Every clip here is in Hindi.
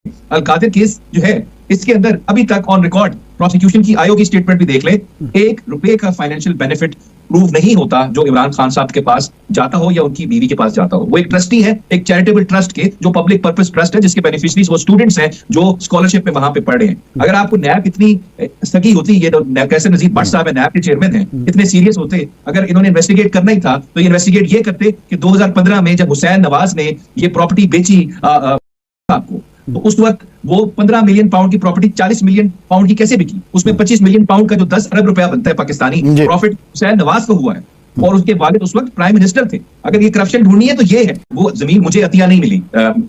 अलकादिर केस जो है इसके अंदर अभी तक ऑन रिकॉर्ड प्रोसिक्यूशन की आयोग की स्टेटमेंट भी देख ले, ₹1 का फाइनेंशियल बेनिफिट प्रूव नहीं होता जो इमरान खान साहब के पास जाता हो या उनकी बीवी के पास जाता हो। वो एक ट्रस्टी है, एक चैरिटेबल ट्रस्ट के, जो पब्लिक पर्पस ट्रस्ट है, जिसके बेनिफिशरीज वो स्टूडेंट्स हैं जो स्कॉलरशिप में वहां पे पढ़ रहे हैं। अगर आपको नैब इतनी सगी होती, ये कैसे नजीर भट्ट साहब है नैब के चेयरमैन हैं, इतने सीरियस होते, अगर इन्होंने इन्वेस्टिगेट करना ही था तो ये इन्वेस्टिगेट ये करते कि 2015 में जब हुसैन नवाज ने ये प्रॉपर्टी बेची आपको, तो उस वक्त वो 15 मिलियन पाउंड की प्रॉपर्टी 40 मिलियन पाउंड की कैसे बिकी? उसमें 25 मिलियन पाउंड का जो 10 अरब रुपया बनता है पाकिस्तानी प्रॉफिट हुसैन नवाज को हुआ है, और उसके वालिद उस वक्त प्राइम मिनिस्टर थे। अगर ये करप्शन ढूंढनी है तो ये है। वो जमीन मुझे अतिया नहीं मिली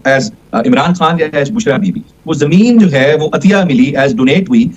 एज इमरान खान या एज बुशरा बीबी, वो जमीन जो है वो अतिया मिली एज डोनेट हुई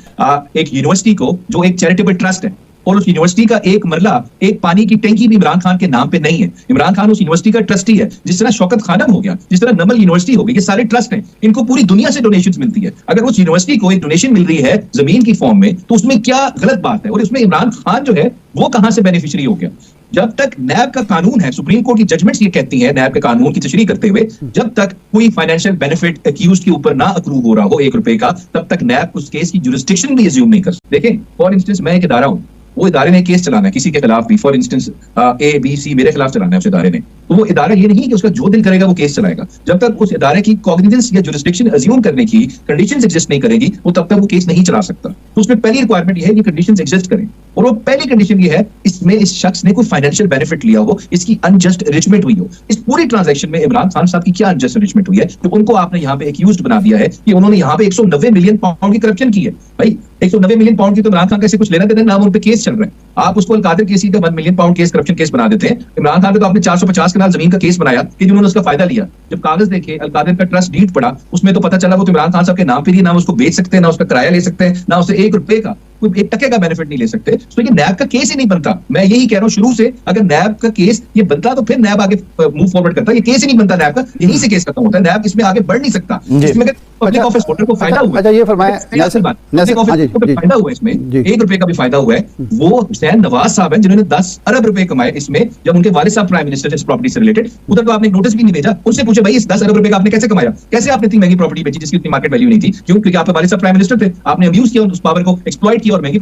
एक यूनिवर्सिटी को जो एक चैरिटेबल ट्रस्ट है, और उस यूनिवर्सिटी का एक मरला, एक पानी की टैंकी भी इमरान खान के नाम पे नहीं है। इमरान खान उस यूनिवर्सिटी का ट्रस्टी है, जिस तरह शौकत खानम हो गया, जिस तरह नमल यूनिवर्सिटी हो गई, ये सारे ट्रस्ट हैं, इनको पूरी दुनिया से डोनेशंस मिलती है। अगर उस यूनिवर्सिटी को एक डोनेशन मिल रही है जमीन की फॉर्म में, तो उसमें क्या गलत बात है? और इसमें इमरान खान जो है वो कहां से बेनिफिशियरी हो गया? जब तक नैब का कानून है, सुप्रीम कोर्ट की जजमेंट्स ये कहती है नैब के कानून की तशरीह करते हुए, जब तक कोई फाइनेंशियल बेनिफिट एक्यूज्ड के ऊपर ना अक्रू हो रहा हो ₹1 का, तब तक नैब उस केस की जुरिस्डिक्शन भी अज्यूम नहीं कर सकती। देखें, फॉर इंस्टेंस मैं एक इदारा हूं, वो इदारे ने केस चलाना है किसी के खिलाफ भी, फॉर इंस्टेंस ABC मेरे खिलाफ चलाना है उस इदारे ने, तो वो इदारा ये नहीं कि उसका जो दिल करेगा वो केस चलाएगा। जब तक उस इदारे की कॉग्निजेंस या जुरिस्डिक्शन अज्यूम करने की कंडीशंस एग्जिस्ट नहीं करेगी, वो तब तक वो केस नहीं चला सकता। तो उसमें पहली रिक्वायरमेंट ये है कि कंडीशंस एग्जिस्ट करें, और वो पहली कंडीशन ये है इसमें इस शख्स ने कोई फाइनेंशियल बेनिफिट लिया हो, इसकी अनजस्ट एनरिचमेंट हुई हो। इस पूरी ट्रांजैक्शन में इमरान खान साहब की क्या अनजस्ट एनरिचमेंट हुई है तो उनको आपने यहाँ पे एक्यूज्ड बना दिया है कि उन्होंने यहाँ पे 190 मिलियन पाउंड की करप्शन की है। भाई 190 मिलियन पाउंड की तो इमरान खान का ऐसे कुछ लेना देना, नाम उन पे केस चल रहा है। आप उसको अलकादिर केसी का 1 million pound case, corruption case बना देते हैं। इमरान खान पे तो आपने 450 कनाल जमीन का केस बनाया कि जिन्होंने उसका फायदा लिया। जब कागज देखे, अलकादिर का ट्रस्ट डीड पड़ा, उसमें तो पता चला वो तो इमरान खान साहब के नाम पे ही, ना उसको बेच सकते हैं, ना उसका किराया ले सकते हैं, ना उसे ₹1 का कोई ₹1 का बेनिफिट नहीं ले सकते। तो ये नैब का केस ही नहीं बनता। मैं यही कह रहा हूं शुरू से, अगर नैब का केस ये बनता तो फिर नैब आगे मूव फॉरवर्ड करता। ये केस ही नहीं बनता नैब का, यहीं से केस खत्म होता है। नैब इसमें आगे बढ़ नहीं सकता। इसमें पब्लिक ऑफिस होल्डर को फायदा हुआ। अच्छा, ये फरमाया पब्लिक ऑफिस को फायदा हुआ, इसमें ₹1 का भी फायदा हुआ है। वो हुसैन नवाज साहब हैं जिन्होंने 10 अरब रुपए कमाए इसमें, जब उनके वालिद साहब प्राइम मिनिस्टर थे इस प्रॉपर्टी से रिलेटेड। उधर तो आपने नोटिस भी नहीं भेजा, उनसे पूछे भाई इस 10 अरब रुपए का आपने कैसे कमाया, कैसे आपने इतनी महंगी प्रॉपर्टी बेची जिसकी उतनी मार्केट वैल्यू नहीं थी? क्यों? क्योंकि आपके वालिद साहब प्राइम मिनिस्टर थे, आपने अब्यूज किया उस पावर को, एक्सप्लॉइट किया और महंगी